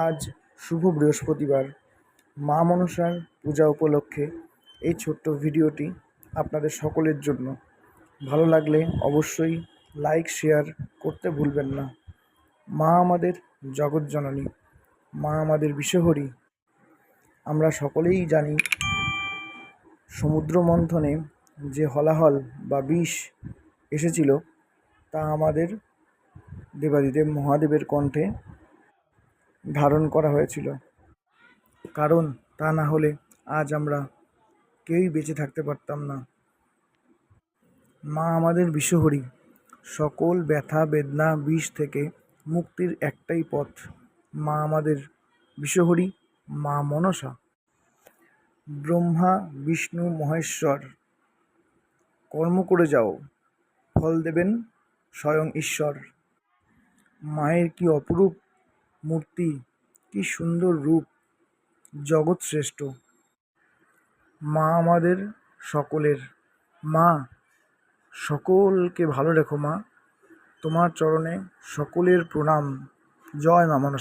আজ শুভ বৃহস্পতিবার, মা মনসার পূজা উপলক্ষে এই ছোট্ট ভিডিওটি আপনাদের সকলের জন্য। ভালো লাগলে অবশ্যই লাইক শেয়ার করতে ভুলবেন না। মা আমাদের জগৎজননী, মা আমাদের বিশ্বহরী। আমরা সকলেই জানি সমুদ্র মন্থনে যে হলাহল বা বিষ এসেছিল তা আমাদের দেবাদিদেব মহাদেবের কণ্ঠে ধারণ করা হয়েছিল, কারণ তা না হলে আজ আমরা কেউই বেঁচে থাকতে পারতাম না। মা আমাদের বিশ্বহরী, সকল ব্যথা বেদনা বিষ থেকে মুক্তির একটাই পথ। মা আমাদের বিশ্বহরী, মা মনসা। ব্রহ্মা বিষ্ণু মহেশ্বর কর্ম করে যাও, ফল দেবেন স্বয়ং ঈশ্বর। মায়ের কি অপরূপ মূর্তি, কি সুন্দর রূপ, জগৎ শ্রেষ্ঠ। মা আমাদের সকলের মা, সকলকে ভালো রেখো মা। তোমার চরণে সকলের প্রণাম। জয় মা মনসা।